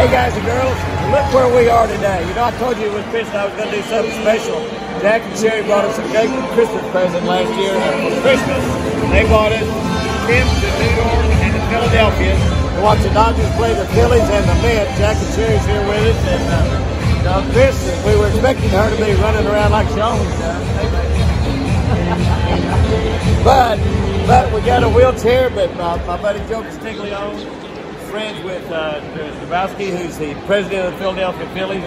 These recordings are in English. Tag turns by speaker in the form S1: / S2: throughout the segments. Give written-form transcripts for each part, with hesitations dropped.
S1: Hey guys and girls, look where we are today. You know, I told you it was Christmas, I was going to do something special. Jack and Sherri brought us a great Christmas present last year. For Christmas, they bought us trips to New York and to Philadelphia to watch the Dodgers play the Phillies and the Mets. Jack and Sherri's here with us, and Chris, we were expecting her to be running around like she always does. But we got a wheelchair, but my buddy Joe Castiglione, friends with Dabowski, who's the president of the Philadelphia Phillies,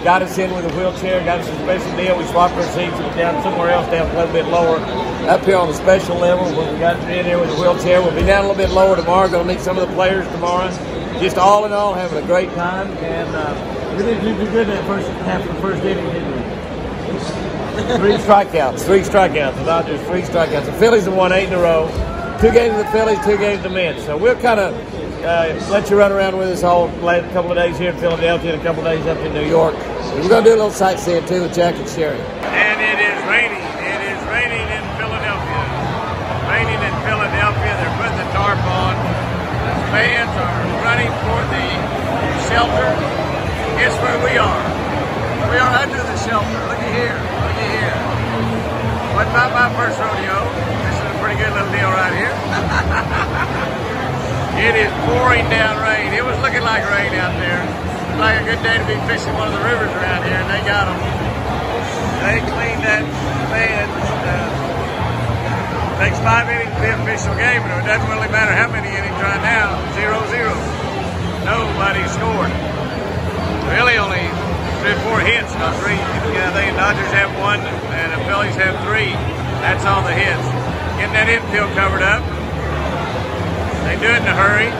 S1: got us in with a wheelchair, got us a special deal. We swapped our seats and down somewhere else, down a little bit lower. Up here on the special level, when we got in here with a wheelchair, we'll be down a little bit lower tomorrow. Going to meet some of the players tomorrow. Just all in all, having a great time. And we did do good in that first half of the first inning, didn't we? Three strikeouts. The Dodgers, 3 strikeouts. The Phillies have won 8 in a row. 2 games of the Phillies, 2 games of the Mets. So we'll kind of let you run around with us all a couple of days here in Philadelphia and a couple of days up in New York. We're going to do a little sightseeing too with Jack and Sherri. And it is raining. It is raining in Philadelphia. Raining in Philadelphia. They're putting the tarp on. The fans are running for the shelter. Guess where we are? We are under the shelter. Looky here. Looky here. But not my first rodeo. This is a pretty good little deal right here. It is pouring down rain. It was looking like rain out there. It's like a good day to be fishing one of the rivers around here, and they got them. They cleaned that bed. Takes 5 innings to be an official game, but it doesn't really matter how many innings right now. 0-0. Nobody scored. Really only 3 or 4 hits, not 3. I think the Dodgers have 1 and the Phillies have 3. That's all the hits. Getting that infield covered up. They do it in a hurry.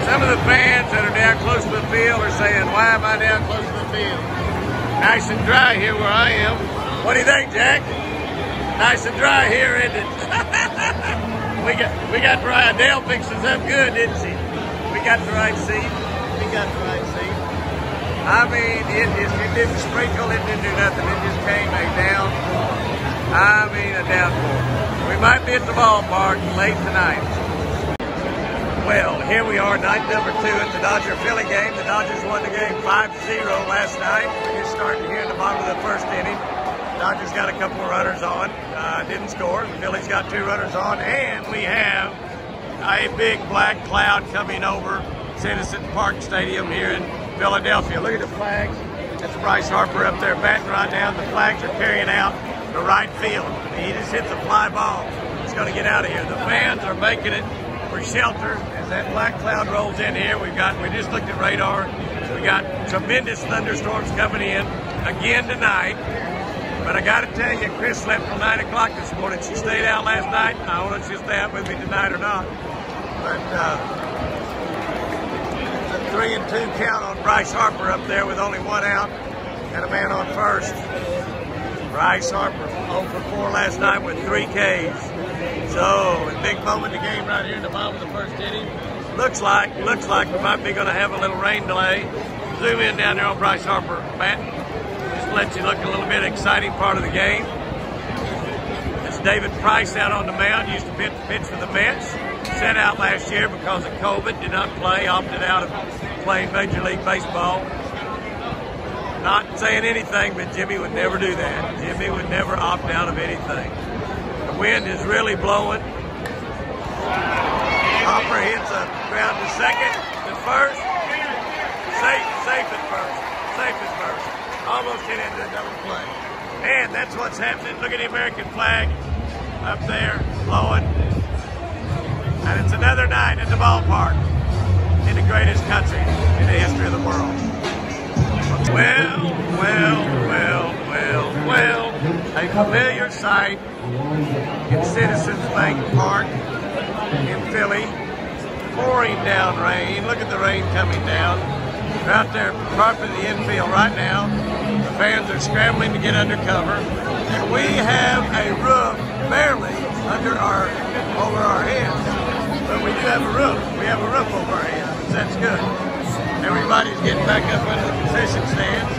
S1: Some of the fans that are down close to the field are saying, why am I down close to the field? Nice and dry here where I am. What do you think, Jack? Nice and dry here, isn't it? we got dry. Adele fixed us up good, didn't she? We got the right seat. I mean, it didn't sprinkle, it didn't do nothing. It just came down. I mean, a downpour. We might be at the ballpark late tonight. Well, here we are, night number 2 at the Dodger-Philly game. The Dodgers won the game 5-0 last night. We're just starting here in the bottom of the first inning. The Dodgers got a couple of runners on, didn't score. The Phillies got 2 runners on, and we have a big black cloud coming over Citizen Park Stadium here in Philadelphia. Look at the flags. That's Bryce Harper up there batting right now. The flags are carrying out the right field. He just hits a fly ball. It's going to get out of here. The fans are making it for shelter as that black cloud rolls in here. We just looked at radar. We got tremendous thunderstorms coming in again tonight. But I got to tell you, Chris slept till 9 o'clock this morning. She stayed out last night. I don't know if she'll stay out with me tonight or not. But 3-2 count on Bryce Harper up there with only 1 out and a man on first. Bryce Harper 0 for 4 last night with 3 Ks. So, a big moment in the game right here in the bottom of the first inning. Looks like we might be going to have a little rain delay. Zoom in down there on Bryce Harper batting. Just to let you look a little bit exciting part of the game. It's David Price out on the mound. Used to pitch for the Mets. Set out last year because of COVID. Did not play. Opted out of playing Major League Baseball. Not saying anything, but Jimmy would never do that. Jimmy would never opt out of anything. The wind is really blowing. Hopper hits a ground to second, to first. Safe at first. Almost hit into a double play. And that's what's happening. Look at the American flag up there blowing. And it's another night at the ballpark in the greatest country in the history of the world. Well, a familiar sight in Citizens Bank Park in Philly. Pouring down rain. Look at the rain coming down. We're out there parking the infield right now. The fans are scrambling to get under cover. And we have a roof barely over our heads. But we do have a roof. We have a roof over our heads. That's good. Everybody's getting back up into the concession stands.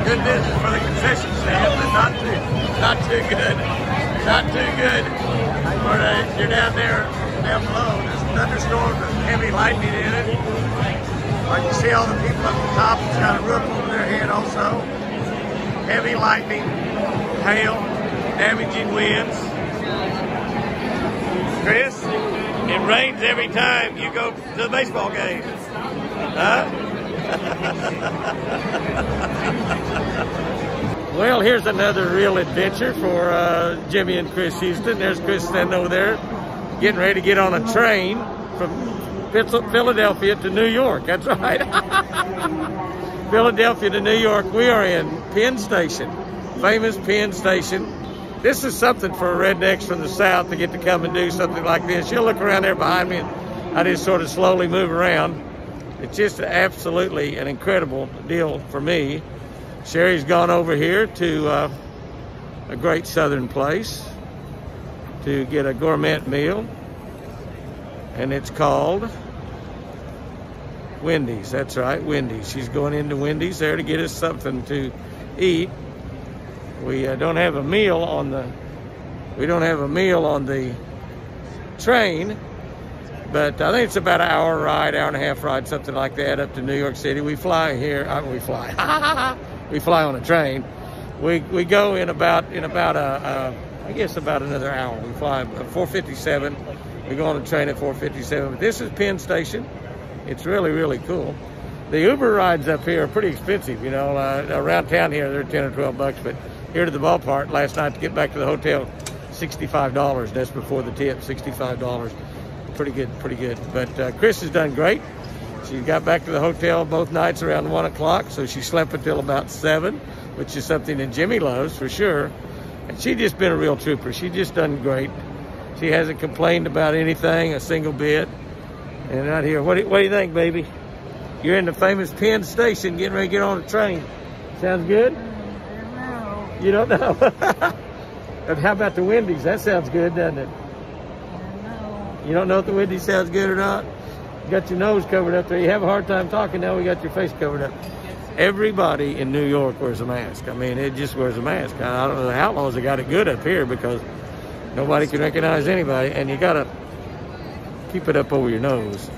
S1: Good business for the concession stand, but not too good. Not too good. You're down there, down below. There's thunderstorms and heavy lightning in it. But you see all the people up the top, it's got a roof over their head also. Heavy lightning, hail, damaging winds. Chris, it rains every time you go to the baseball game. Huh? Well, here's another real adventure for Jimmy and Chris Houston. There's Chris standing over there, getting ready to get on a train from Philadelphia to New York. That's right. Philadelphia to New York. We are in Penn Station, famous Penn Station. This is something for rednecks from the South to get to come and do something like this. You'll look around there behind me, and I just sort of slowly move around. It's just absolutely an incredible deal for me. Sherri's gone over here to a great southern place to get a gourmet meal, and it's called Wendy's. That's right, Wendy's. She's going into Wendy's there to get us something to eat. We don't have a meal on the train, but I think it's about an hour ride, hour and a half ride, something like that, up to New York City. We fly here. We fly on a train. We go in about I guess about another hour. We fly at 4:57. We go on a train at 4:57. But this is Penn Station. It's really, really cool. The Uber rides up here are pretty expensive. You know, around town here they're 10 or 12 bucks, but here to the ballpark last night to get back to the hotel, $65. That's before the tip, $65. Pretty good, pretty good. But Chris has done great. She got back to the hotel both nights around 1 o'clock, so she slept until about 7, which is something that Jimmy loves for sure. And she just been a real trooper. She just done great. She hasn't complained about anything, a single bit. And out here, what do you think, baby? You're in the famous Penn Station, getting ready to get on a train. Sounds good?
S2: No.
S1: You don't know? And how about the Wendy's? That sounds good, doesn't it?
S2: No.
S1: You don't know if the Wendy's sounds good or not? You got your nose covered up there. You have a hard time talking now. We got your face covered up. Everybody in New York wears a mask. I mean, it just wears a mask. I don't know the outlaws have got it good up here because nobody can recognize anybody, and you got to keep it up over your nose.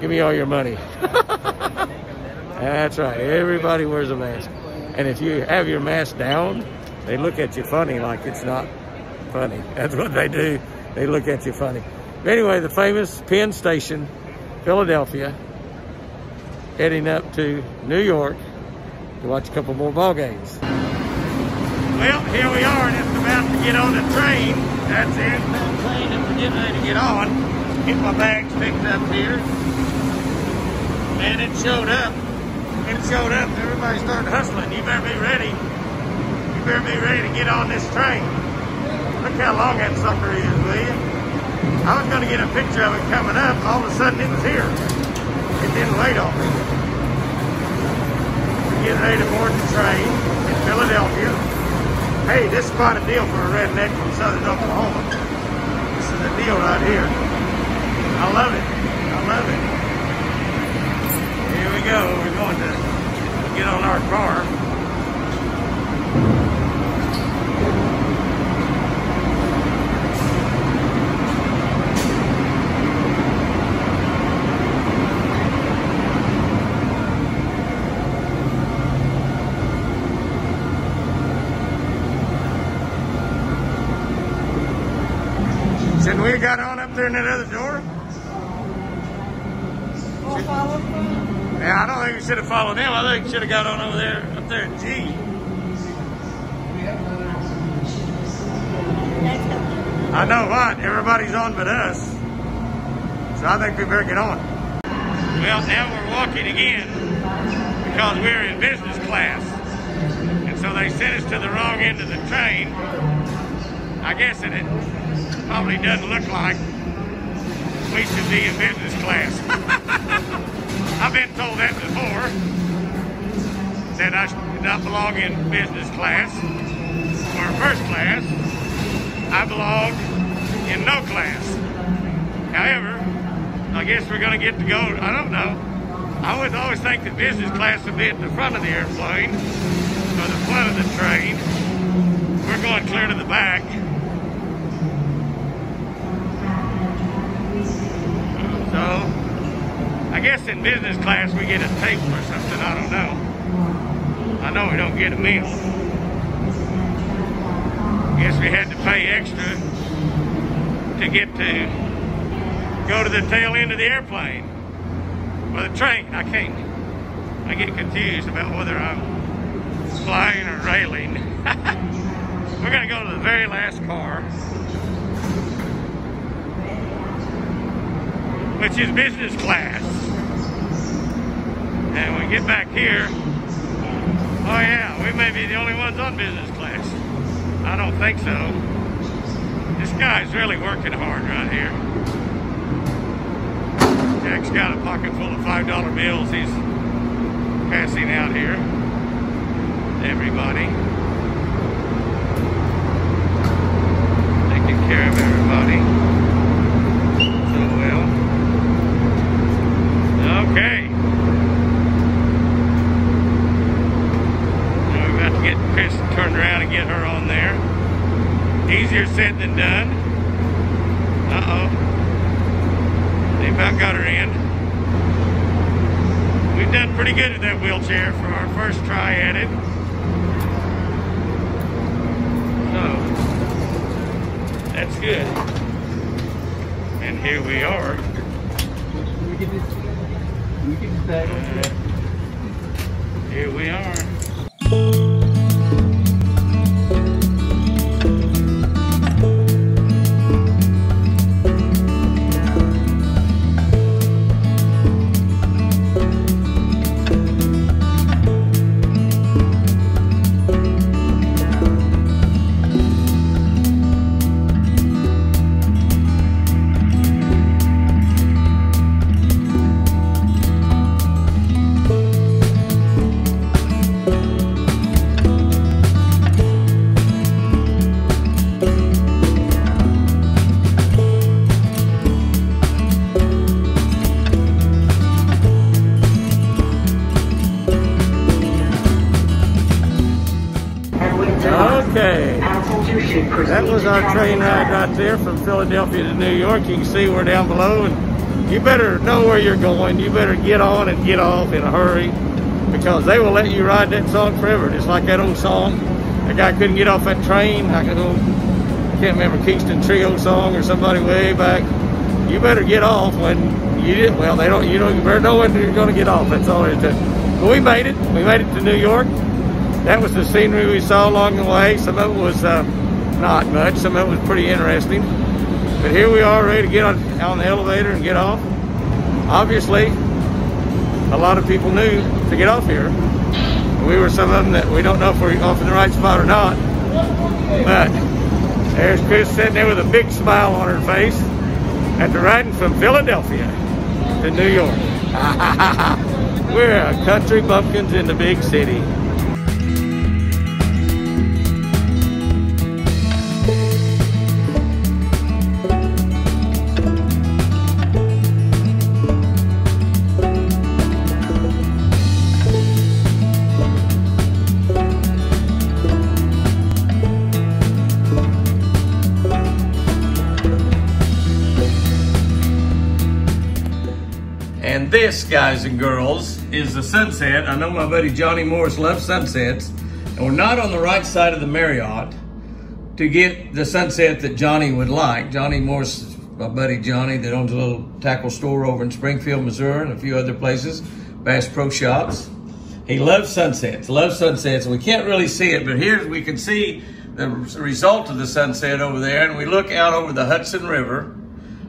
S1: Give me all your money. That's right. Everybody wears a mask. And if you have your mask down, they look at you funny like it's not funny. That's what they do. They look at you funny. But anyway, the famous Penn Station, Philadelphia, heading up to New York to watch a couple more ball games. Well, here we are, just about to get on the train. That's it. The train that we're getting ready to get on. Get my bags picked up here. And it showed up. It showed up. Everybody started hustling. You better be ready. You better be ready to get on this train. Look how long that sucker is, will you? I was going to get a picture of it coming up. All of a sudden, it was here. It didn't wait on me. We're getting ready to board the train in Philadelphia. Hey, this is quite a deal for a redneck from southern Oklahoma. This is a deal right here. I love it. I love it. Here we go. We're going to get on our car. Shouldn't we have got on up there in that other door?
S2: We'll follow them.
S1: Yeah, I don't think we should have followed them. I think we should have got on over there, up there at G. I know what, everybody's on but us. So I think we better get on. Well, now we're walking again because we're in business class. And so they sent us to the wrong end of the train. I guess it probably doesn't look like we should be in business class. I've been told that before, that I should not belong in business class or first class. I belong in no class. However, I guess we're going to get to go, I don't know. I would always think that business class would be at the front of the airplane or the front of the train. We're going clear to the back. So, I guess guess in business class we get a table or something, I don't know. I know we don't get a meal. Guess we had to pay extra to get to go to the tail end of the airplane. Or the train, I get confused about whether I'm flying or railing. We're gonna go to the very last car, which is business class. And when we get back here, oh yeah, we may be the only ones on business class. I don't think so. This guy's really working hard right here. Jack's got a pocket full of $5 bills he's passing out here to everybody. Taking care of everybody so well. Okay. Now we've got to get Chris turned around and get her on there. Easier said than done. Uh-oh. They about got her in. We've done pretty good at that wheelchair for our first try at it. So, that's good. And here we are. Here we are. Okay, that was our train ride right there from Philadelphia to New York. You can see we're down below, and you better know where you're going. You better get on and get off in a hurry, because they will let you ride that song forever, just like that old song. That guy couldn't get off that train. I can't remember, Kingston Trio song or somebody way back. You better get off when you did. Well, they don't. You better know when you're going to get off. That's all there is to it. But we made it. We made it to New York. That was the scenery we saw along the way. Some of it was not much. Some of it was pretty interesting. But here we are, ready to get on the elevator and get off. Obviously, a lot of people knew to get off here. We were some of them that we don't know if we're off in the right spot or not. But there's Chris sitting there with a big smile on her face after riding from Philadelphia to New York. We're country bumpkins in the big city. And this, guys and girls, is the sunset. I know my buddy Johnny Morris loves sunsets, and we're not on the right side of the Marriott to get the sunset that Johnny would like. Johnny Morris is my buddy Johnny that owns a little tackle store over in Springfield, Missouri, and a few other places, Bass Pro Shops. He loves sunsets, and we can't really see it, but here we can see the result of the sunset over there, and we look out over the Hudson River,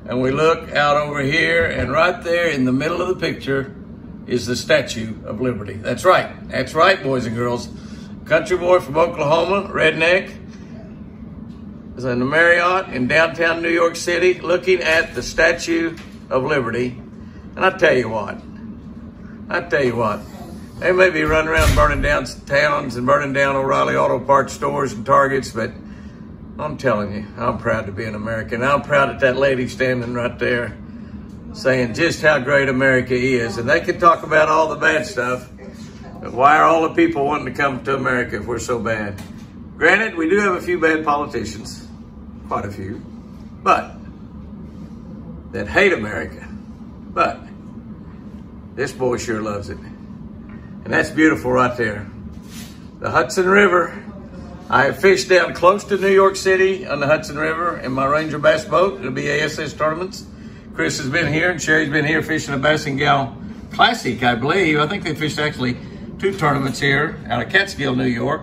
S1: and we look out over here, and right there in the middle of the picture is the Statue of Liberty. That's right, boys and girls. Country boy from Oklahoma, redneck, is in the Marriott in downtown New York City looking at the Statue of Liberty. And I tell you what, they may be running around burning down towns and burning down O'Reilly Auto Parts stores and Targets, but I'm telling you, I'm proud to be an American. I'm proud that lady standing right there saying just how great America is. And they can talk about all the bad stuff, but why are all the people wanting to come to America if we're so bad? Granted, we do have a few bad politicians, quite a few, but that hate America. But This boy sure loves it. And that's beautiful right there. The Hudson River. I have fished down close to New York City on the Hudson River in my Ranger bass boat. It'll be ASS tournaments. Chris has been here and Sherri's been here fishing a Bass and Gal Classic, I believe. I think they fished actually 2 tournaments here out of Catskill, New York.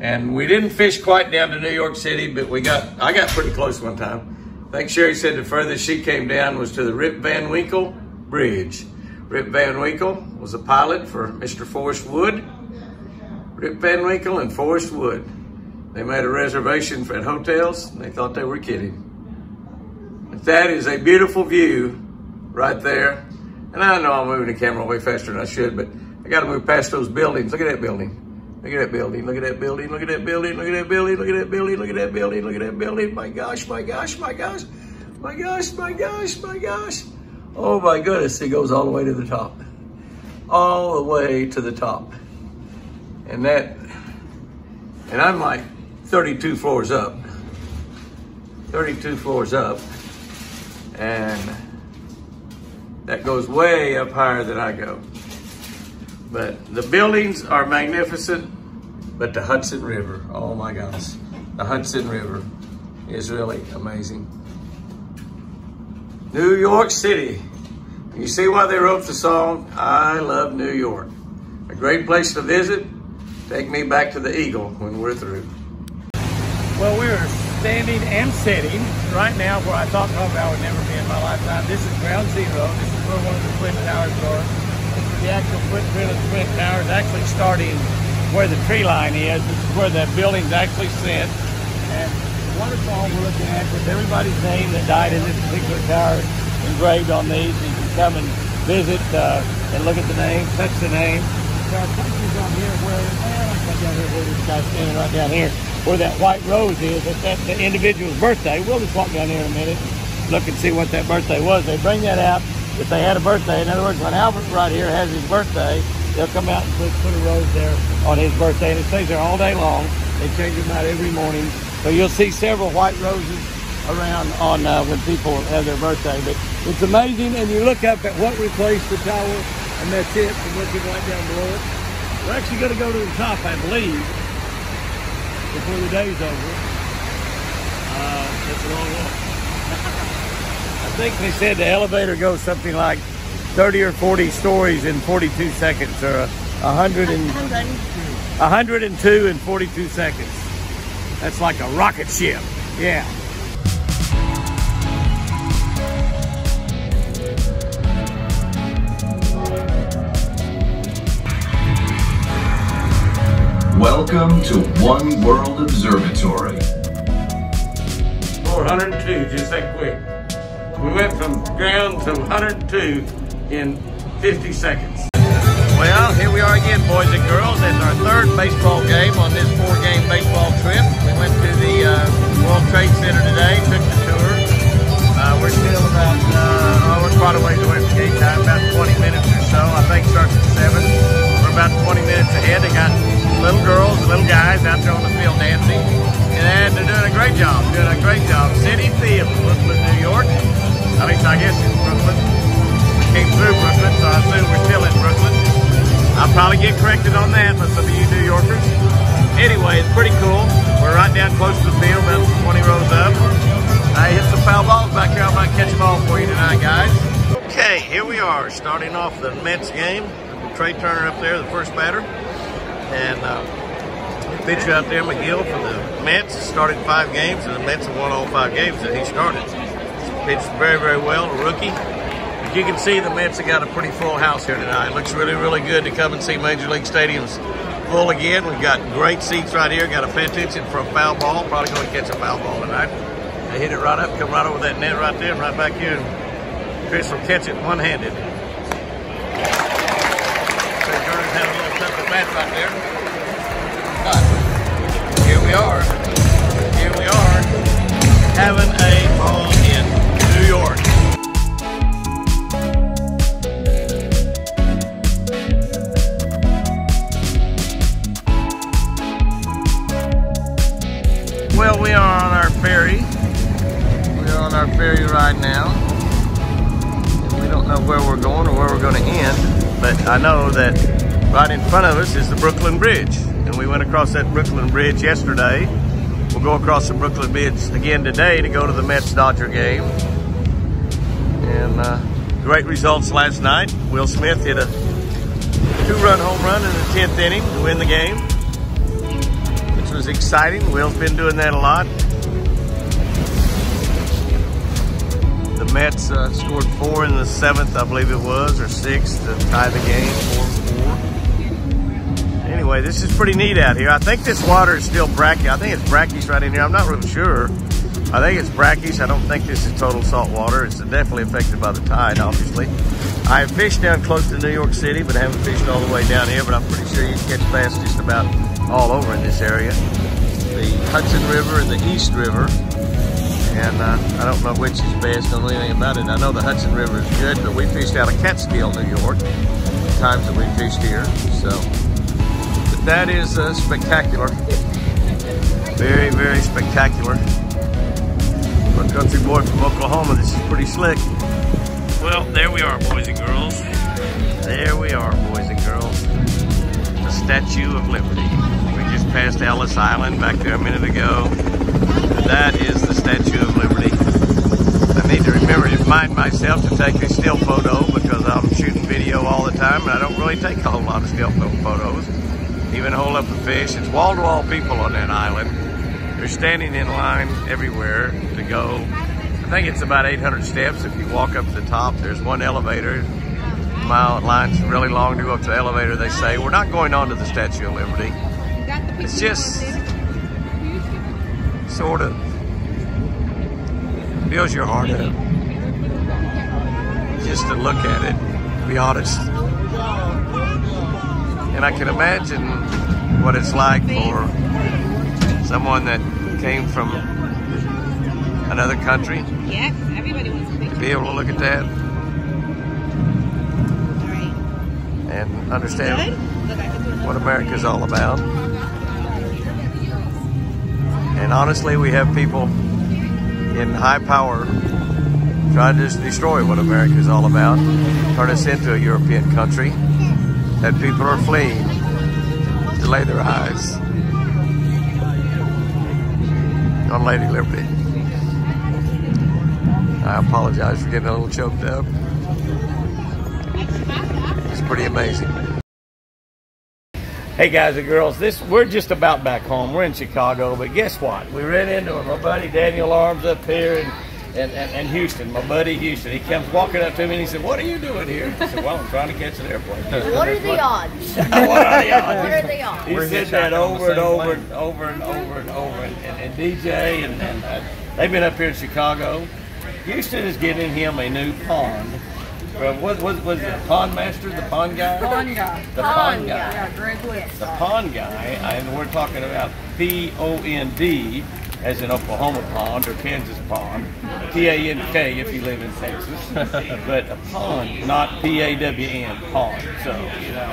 S1: And we didn't fish quite down to New York City, but I got pretty close one time. I think Sherri said the furthest she came down was to the Rip Van Winkle Bridge. Rip Van Winkle was a pilot for Mr. Forrest Wood. Rip Van Winkle and Forrest Wood. They made a reservation at hotels and they thought they were kidding. But that is a beautiful view right there. And I know I'm moving the camera way faster than I should, but I gotta move past those buildings. Look at that building. Look at that building. Look at that building. Look at that building. Look at that building. Look at that building. Look at that building. Look at that building. My gosh, my gosh, my gosh. My gosh, my gosh, my gosh. Oh my goodness, it goes all the way to the top. All the way to the top. And I'm like 32 floors up. 32 floors up. And that goes way up higher than I go. But the buildings are magnificent, but the Hudson River, oh my gosh. The Hudson River is really amazing. New York City. You see why they wrote the song, I Love New York. A great place to visit. Take me back to the Eagle when we're through. Well, we're standing and sitting right now where I thought probably I would never be in my lifetime. This is ground zero. This is where one of the Twin Towers are. The actual footprint of the Twin Towers actually starting where the tree line is. This is where the buildings actually sit. And the waterfall we're looking at with everybody's name that died in this particular tower engraved on these. You can come and visit and look at the name, touch the name. There are places on here where, like down here where this guy's standing right down here, where that white rose is, that's the individual's birthday. We'll just walk down here in a minute, look and see what that birthday was. They bring that out if they had a birthday. In other words, when Albert right here has his birthday, they'll come out and put a rose there on his birthday, and it stays there all day long. They change them out every morning. So you'll see several white roses around on when people have their birthday. But it's amazing, and you look up at what replaced the tower, and that's it, and looking right down below it. We're actually going to go to the top, I believe, before the day's over. It's a long walk. I think they said the elevator goes something like 30 or 40 stories in 42 seconds, or 102 in 42 seconds. That's like a rocket ship, yeah.
S3: Welcome to One World Observatory.
S1: 402, just that quick. We went from ground to 102 in 50 seconds. Well, here we are again, boys and girls. It's our third baseball game on this 4-game baseball trip. We went to the World Trade Center today, took the tour. We're still about, we're quite a ways away from game time, about 20 minutes or so. I think it starts at 7. We're about 20 minutes ahead. They got little girls and little guys out there on the field dancing, and they're doing a great job, City Field, Brooklyn, New York. At least I guess it's Brooklyn. We came through Brooklyn, so I assume we're still in Brooklyn. I'll probably get corrected on that by some of you New Yorkers. Anyway, it's pretty cool. We're right down close to the field, about 20 rows up. I hit some foul balls back here. I might catch them all for you tonight, guys. Okay, here we are, starting off the Mets game. Trey Turner up there, the first batter. And the pitcher out there, McGill, for the Mets, started 5 games, and the Mets have won all 5 games that he started. Pitched very, very well, a rookie. But you can see the Mets have got a pretty full house here tonight. It looks really, really good to come and see Major League Stadiums full again. We've got great seats right here. Got to pay attention for a foul ball. Probably going to catch a foul ball tonight. They hit it right up, come right over that net right there, and right back here. And Chris will catch it one-handed. Turner's having a little tough at bat right there. But here we are. Here we are having a ball in New York. Well, we are on our ferry. We are on our ferry right now. And we don't know where we're going or where we're going to end, but I know that right in front of us is the Brooklyn Bridge. And we went across that Brooklyn Bridge yesterday. We'll go across the Brooklyn Bridge again today to go to the Mets-Dodger game. And great results last night. Will Smith hit a 2-run home run in the 10th inning to win the game, which was exciting. Will's been doing that a lot. The Mets scored 4 in the 7th, I believe it was, or 6th to tie the game, 4-4. Anyway, this is pretty neat out here. I think this water is still brackish. I think it's brackish right in here. I'm not really sure. I think it's brackish. I don't think this is total salt water. It's definitely affected by the tide, obviously. I have fished down close to New York City, but haven't fished all the way down here, but I'm pretty sure you can catch bass just about all over in this area. The Hudson River and the East River. And I don't know which is best, don't know anything about it. I know the Hudson River is good, but we fished out of Catskill, New York, the times that we fished here. So, but that is spectacular. Very, very spectacular. For a country boy from Oklahoma, this is pretty slick. Well, there we are, boys and girls. There we are, boys and girls. The Statue of Liberty. We just passed Ellis Island back there a minute ago. That is the Statue of Liberty. I need to remind myself to take a still photo because I'm shooting video all the time and I don't really take a whole lot of still photos. Even hold up a fish. It's wall-to-wall people on that island. They're standing in line everywhere to go. I think it's about 800 steps if you walk up to the top. There's one elevator. My line's really long to go up to the elevator. They say, we're not going on to the Statue of Liberty. It's just sort of fills your heart up just to look at it, to be honest. And I can imagine what it's like for someone that came from another country to be able to look at that and understand what America's all about. And honestly, we have people in high power trying to just destroy what America is all about, turn us into a European country that people are fleeing to lay their eyes on Lady Liberty. I apologize for getting a little choked up. It's pretty amazing. Hey guys and girls, we're just about back home. We're in Chicago, but guess what? We ran into my buddy Daniel Arms up here and Houston, my buddy Houston. He comes walking up to me and he said, "What are you doing here?" I said, "Well, I'm trying to catch an airplane."
S2: What are the odds?
S1: What are the odds?
S2: What are the odds?
S1: He said that over and over and over and over and over. And DJ and they've been up here in Chicago. Houston is getting him a new pond. What was it? The pond master? The pond guy?
S2: Pond guy.
S1: The pond guy.
S2: Yeah, Greg West.
S1: The pond guy, and we're talking about P-O-N-D, as in Oklahoma pond or Kansas pond. P-A-N-K if you live in Texas. But a pond, not P-A-W-N, pond. So, you know.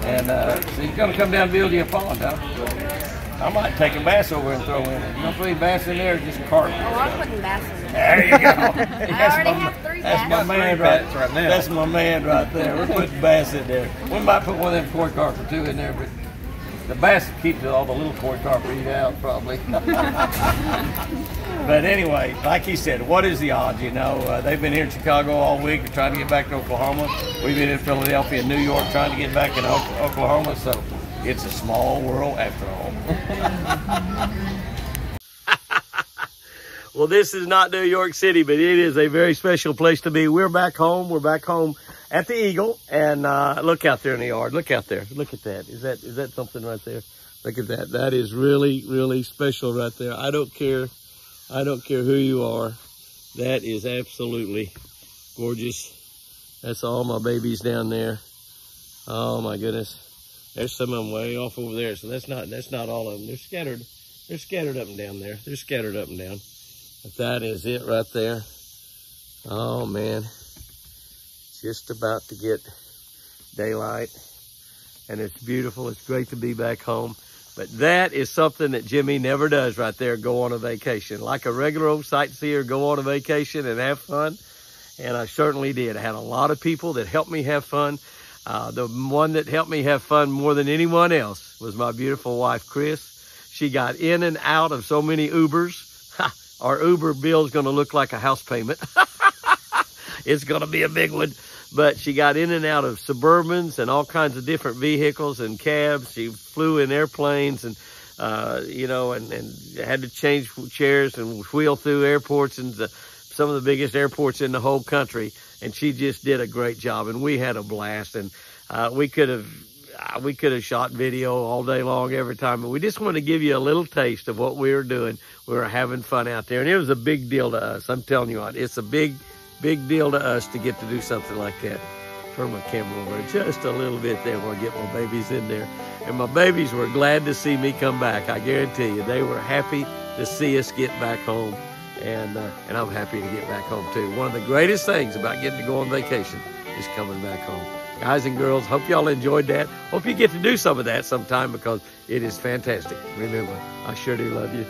S1: And so he's going to come down and build you a pond, huh? I might take a bass over and throw in it. You don't put any bass in there, or just carp?
S2: Oh, I'm putting bass in there.
S1: There you go.
S2: I already have 3 bass.
S1: That's my man right now. That's my man right there. We're putting bass in there. We might put one of them koi carp or 2 in there, but the bass keeps all the little koi carp eat out probably. But anyway, like he said, what is the odds? You know, they've been here in Chicago all week trying to get back to Oklahoma. We've been in Philadelphia and New York trying to get back in Oklahoma. So it's a small world after all. Well, this is not New York City, but it is a very special place to be. We're back home. We're back home at the Eagle, and look out there in the yard. Look out there. Look at that. Is that something right there? Look at that. That is really, really special right there. I don't care who you are. That is absolutely gorgeous. That's all my babies down there. Oh my goodness. There's some of them way off over there. So that's not all of them. They're scattered. They're scattered up and down there. They're scattered up and down. But that is it right there. Oh man. Just about to get daylight. And it's beautiful. It's great to be back home. But that is something that Jimmy never does right there, go on a vacation. Like a regular old sightseer, go on a vacation and have fun. and I certainly did. I had a lot of people that helped me have fun. The one that helped me have fun more than anyone else was my beautiful wife, Chris. She got in and out of so many Ubers. Our Uber bill is going to look like a house payment. It's going to be a big one. But she got in and out of Suburbans and all kinds of different vehicles and cabs. She flew in airplanes and, you know, and had to change chairs and wheel through airports and some of the biggest airports in the whole country. And she just did a great job. And we had a blast. And we could have shot video all day long every time. But we just want to give you a little taste of what we were doing. We were having fun out there. And it was a big deal to us. I'm telling you what, it's a big deal to us to get to do something like that. Turn my camera over just a little bit there while I get my babies in there. And my babies were glad to see me come back. I guarantee you, they were happy to see us get back home. And I'm happy to get back home too. One of the greatest things about getting to go on vacation is coming back home. Guys and girls, hope y'all enjoyed that. Hope you get to do some of that sometime because it is fantastic. Remember, I sure do love you.